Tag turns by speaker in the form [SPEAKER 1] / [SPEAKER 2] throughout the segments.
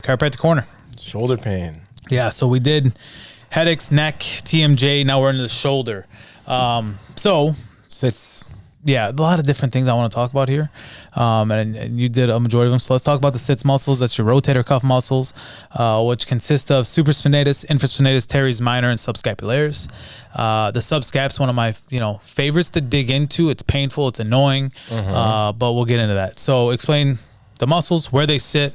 [SPEAKER 1] Chiropractic Corner.
[SPEAKER 2] Shoulder pain.
[SPEAKER 1] Yeah, so we did headaches, neck, TMJ. Now we're into the shoulder. So
[SPEAKER 2] Sits.
[SPEAKER 1] yeah, a lot of different things I want to talk about here. And you did a majority of them. So let's talk about the sits muscles. That's your rotator cuff muscles, which consist of supraspinatus, infraspinatus, teres minor, and subscapularis. The subscap's one of my favorites to dig into. It's painful, it's annoying, but we'll get into that. So explain the muscles, where they sit,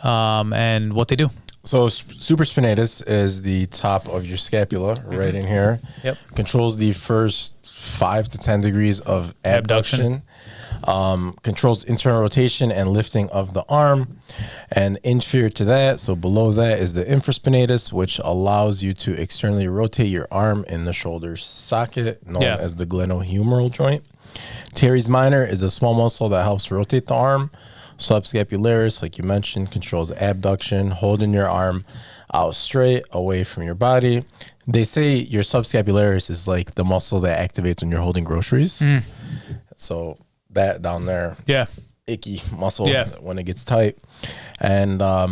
[SPEAKER 1] and what they do.
[SPEAKER 2] So supraspinatus is the top of your scapula, right in here.
[SPEAKER 1] Yep.
[SPEAKER 2] Controls the first 5 to 10 degrees of abduction. Controls internal rotation and lifting of the arm. And inferior to that, so below that, is the infraspinatus, which allows you to externally rotate your arm in the shoulder socket, known as the glenohumeral joint. Teres minor is a small muscle that helps rotate the arm. Subscapularis, like you mentioned, controls abduction, holding your arm out straight away from your body. They say your subscapularis is like the muscle that activates when you're holding groceries. So that down there, icky muscle when it gets tight. And a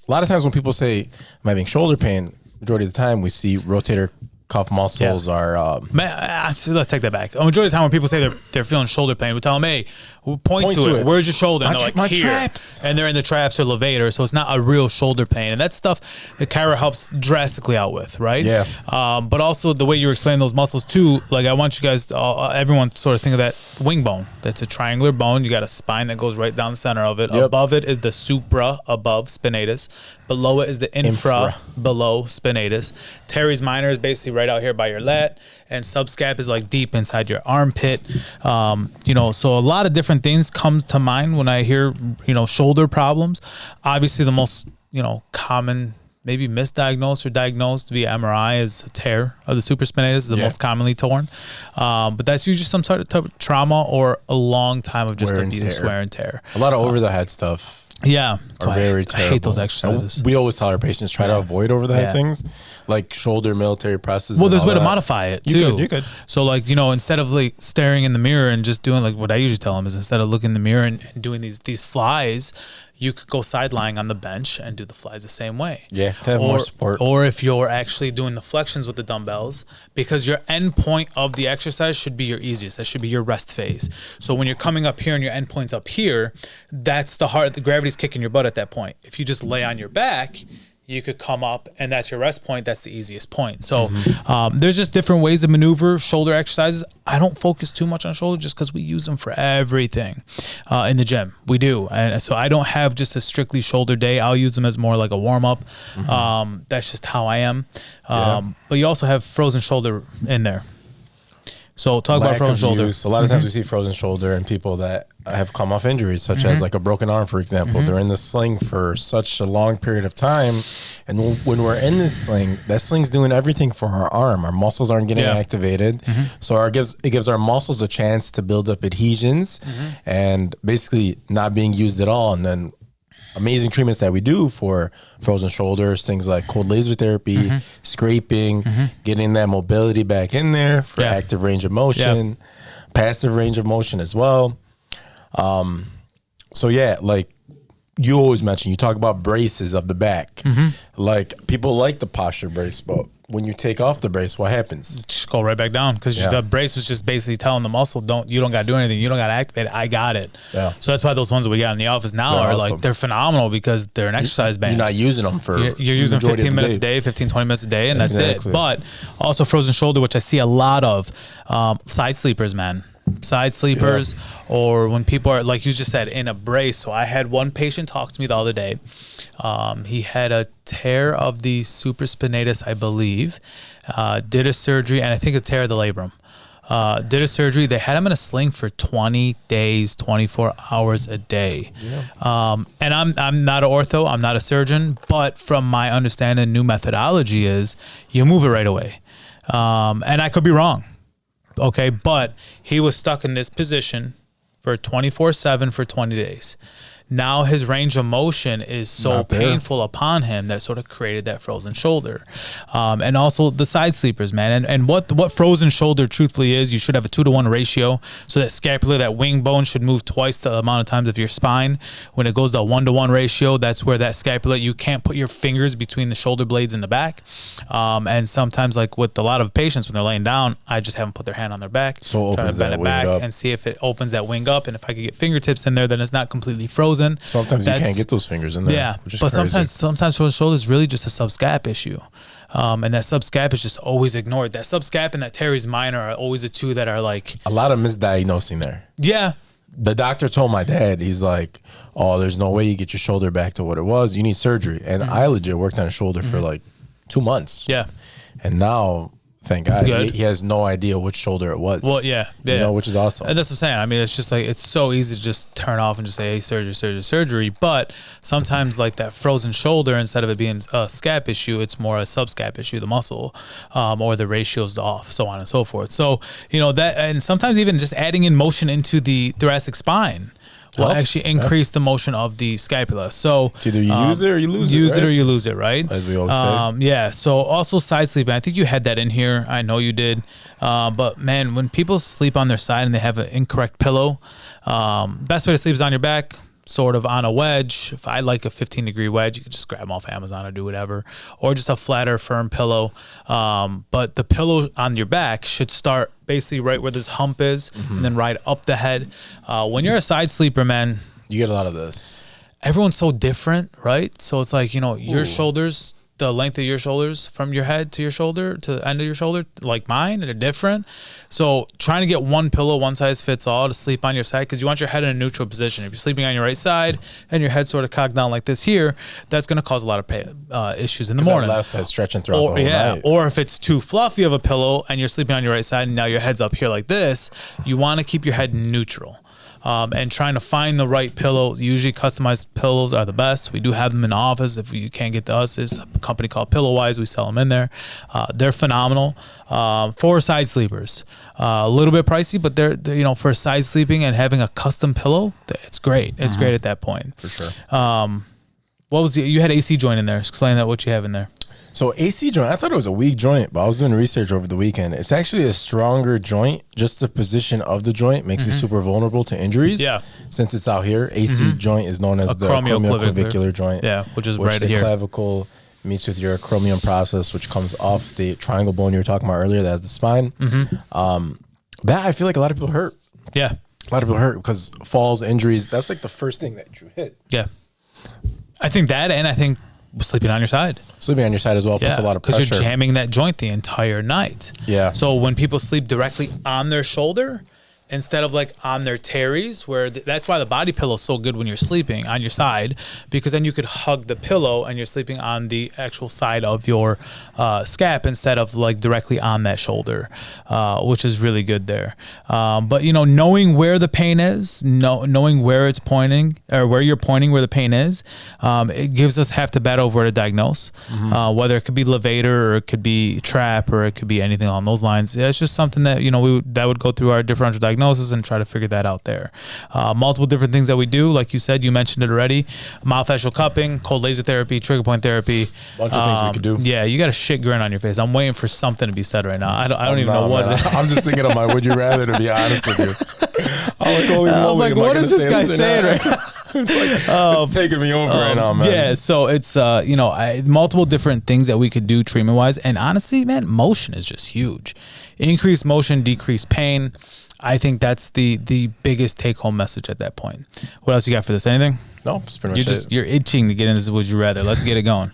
[SPEAKER 2] lot of times when people say I'm having shoulder pain, majority of the time we see rotator cuff muscles are
[SPEAKER 1] let's take that back. A majority of the time when people say they're feeling shoulder pain, we tell them, hey, we'll point to it. Where's your shoulder? And they're like, here.
[SPEAKER 2] Traps.
[SPEAKER 1] And they're in the traps or levator, so it's not a real shoulder pain. And that's stuff that Chiro helps drastically out with, right?
[SPEAKER 2] Yeah.
[SPEAKER 1] But also the way you explain those muscles too, like I want you guys, everyone to sort of think of that wing bone. That's a triangular bone. You got a spine that goes right down the center of it. Yep. Above it is the supra, above spinatus. Below it is the infra. Below spinatus. Teres minor is basically right out here by your lat, and subscap is like deep inside your armpit. So a lot of different things come to mind when I hear shoulder problems. Obviously the most common, maybe misdiagnosed or diagnosed via MRI, is a tear of the supraspinatus, the most commonly torn. But that's usually some sort of trauma or a long time of just abuse, wear and tear.
[SPEAKER 2] A lot of over the head stuff.
[SPEAKER 1] Yeah,
[SPEAKER 2] are very terrible.
[SPEAKER 1] I hate those exercises.
[SPEAKER 2] We always tell our patients try to avoid over the head things, like shoulder military presses.
[SPEAKER 1] Well, there's a way to modify it too.
[SPEAKER 2] You could.
[SPEAKER 1] So like instead of like staring in the mirror and just doing like what I usually tell them is, instead of looking in the mirror and doing these flies, you could go side lying on the bench and do the flies the same way.
[SPEAKER 2] Yeah, to have more support.
[SPEAKER 1] Or if you're actually doing the flexions with the dumbbells, because your end point of the exercise should be your easiest. That should be your rest phase. So when you're coming up here and your end point's up here, that's the gravity's kicking your butt at that point. If you just lay on your back, you could come up and that's your rest point. That's the easiest point. So there's just different ways to maneuver shoulder exercises. I don't focus too much on shoulder just because we use them for everything in the gym. We do. And so I don't have just a strictly shoulder day. I'll use them as more like a warm up. That's just how I am. But you also have frozen shoulder in there. So talk about frozen shoulder.
[SPEAKER 2] A lot of times we see frozen shoulder in people that have come off injuries, such as like a broken arm, for example. They're in the sling for such a long period of time. And when we're in this sling, that sling's doing everything for our arm. Our muscles aren't getting activated. So it gives our muscles a chance to build up adhesions and basically not being used at all. And then amazing treatments that we do for frozen shoulders, things like cold laser therapy, scraping, getting that mobility back in there for active range of motion, passive range of motion as well. So like you always mention, you talk about braces of the back. Like people like the posture brace, but when you take off the brace, what happens?
[SPEAKER 1] Just go right back down, because the brace was just basically telling the muscle, you don't got to do anything. You don't got to activate it. I got it. Yeah. So that's why those ones that we got in the office now are awesome. Like, they're phenomenal because they're an exercise band.
[SPEAKER 2] You're not using them for
[SPEAKER 1] You're using them 15 minutes a day, 15, 20 minutes a day, and that's it. But also frozen shoulder, which I see a lot of, side sleepers, man. Side sleepers, or when people are, like you just said, in a brace. So I had one patient talk to me the other day. He had a tear of the supraspinatus, I believe, did a surgery, and I think a tear of the labrum. Did a surgery. They had him in a sling for 20 days, 24 hours a day. And I'm not an ortho, I'm not a surgeon, but from my understanding, new methodology is you move it right away. And I could be wrong. Okay, but he was stuck in this position for 24/7 for 20 days. now his range of motion is so painful upon him that sort of created that frozen shoulder. And also the side sleepers, man. And what frozen shoulder truthfully is, you should have a 2-to-1 ratio. So that scapula, that wing bone should move twice the amount of times of your spine. When it goes to a 1-to-1 ratio, that's where that scapula, you can't put your fingers between the shoulder blades in the back. And sometimes, like with a lot of patients, when they're laying down, I just have them put their hand on their back,
[SPEAKER 2] so
[SPEAKER 1] trying to bend it back and see if it opens that wing up. And if I could get fingertips in there, then it's not completely frozen.
[SPEAKER 2] Sometimes you can't get those fingers in there.
[SPEAKER 1] Yeah, but sometimes for the shoulder is really just a subscap issue. And that subscap is just always ignored. That subscap and that teres minor are always the two that are like
[SPEAKER 2] a lot of misdiagnosing there.
[SPEAKER 1] Yeah.
[SPEAKER 2] The doctor told my dad, he's like, oh, there's no way you get your shoulder back to what it was. You need surgery. And I legit worked on his shoulder for like 2 months.
[SPEAKER 1] Yeah.
[SPEAKER 2] And now, thank God, he has no idea which shoulder it was.
[SPEAKER 1] Well, yeah.
[SPEAKER 2] You know, which is awesome.
[SPEAKER 1] And that's what I'm saying. I mean, it's just like, it's so easy to just turn off and just say, hey, surgery. But sometimes like that frozen shoulder, instead of it being a scap issue, it's more a subscap issue, the muscle, or the ratio's off, so on and so forth. So, you know, that, and sometimes even just adding in motion into the thoracic spine will actually increase the motion of the scapula. So
[SPEAKER 2] it's either you use it or you lose it.
[SPEAKER 1] Use it or you lose it, right?
[SPEAKER 2] As we always say.
[SPEAKER 1] Yeah. So also side sleeping. I think you had that in here. I know you did. But man, when people sleep on their side and they have an incorrect pillow, best way to sleep is on your back, sort of on a wedge. If I like a 15-degree wedge, you can just grab them off Amazon or do whatever, or just a flatter, firm pillow. But the pillow on your back should start basically right where this hump is, and then ride up the head. When you're a side sleeper, man,
[SPEAKER 2] you get a lot of this.
[SPEAKER 1] Everyone's so different, right? So it's like, you know, your shoulders, the length of your shoulders from your head to your shoulder to the end of your shoulder, like mine, they're different. So trying to get one pillow, one size fits all to sleep on your side, because you want your head in a neutral position. If you're sleeping on your right side and your head sort of cocked down like this here, that's going to cause a lot of issues in the morning.
[SPEAKER 2] Left side stretching throughout the whole night.
[SPEAKER 1] Or if it's too fluffy of a pillow and you're sleeping on your right side and now your head's up here like this, you want to keep your head neutral. And trying to find the right pillow. Usually customized pillows are the best. We do have them in the office. If you can't get to us, there's a company called Pillowwise. We sell them in there. They're phenomenal. For side sleepers, a little bit pricey, but they're, you know, for side sleeping and having a custom pillow, it's great. It's great at that point.
[SPEAKER 2] For sure.
[SPEAKER 1] What was you had AC joint in there? Explain that, what you have in there.
[SPEAKER 2] So AC joint, I thought it was a weak joint, but I was doing research over the weekend. It's actually a stronger joint. Just the position of the joint makes it super vulnerable to injuries.
[SPEAKER 1] Yeah.
[SPEAKER 2] Since it's out here, AC joint is known as the acromioclavicular joint.
[SPEAKER 1] Yeah, which is right
[SPEAKER 2] the
[SPEAKER 1] here.
[SPEAKER 2] Clavicle meets with your acromion process, which comes off the triangle bone you were talking about earlier. That's the spine. That I feel like a lot of people hurt.
[SPEAKER 1] Yeah.
[SPEAKER 2] A lot of people hurt because falls, injuries. That's like the first thing that you hit.
[SPEAKER 1] Yeah. I think that, and I think sleeping on your side.
[SPEAKER 2] Sleeping on your side as well puts a lot of pressure.
[SPEAKER 1] Because you're jamming that joint the entire night.
[SPEAKER 2] Yeah.
[SPEAKER 1] So when people sleep directly on their shoulder instead of like on their teres, where that's why the body pillow is so good when you're sleeping on your side, because then you could hug the pillow and you're sleeping on the actual side of your scap instead of like directly on that shoulder, which is really good there. But you know, knowing where the pain is, knowing where it's pointing or where you're pointing where the pain is, it gives us half the battle of where to diagnose, whether it could be levator or it could be trap or it could be anything along those lines. It's just something that, you know, that would go through our differential diagnosis and try to figure that out there. Multiple different things that we do, like you said, you mentioned it already: myofascial cupping, cold laser therapy, trigger point therapy.
[SPEAKER 2] Bunch of things we could do.
[SPEAKER 1] Yeah, you got a shit grin on your face. I'm waiting for something to be said right now. I don't even know what.
[SPEAKER 2] I'm just thinking of my would you rather, to be honest with you.
[SPEAKER 1] I'm like, what is this guy saying right now?
[SPEAKER 2] It's taking me over right now, man.
[SPEAKER 1] Yeah, so it's you know, multiple different things that we could do treatment wise, and honestly, man, motion is just huge. Increased motion, decreased pain. I think that's the biggest take home message at that point. What else you got for this? Anything?
[SPEAKER 2] No, that's pretty much it.
[SPEAKER 1] You're itching to get into this would you rather. Let's get it going.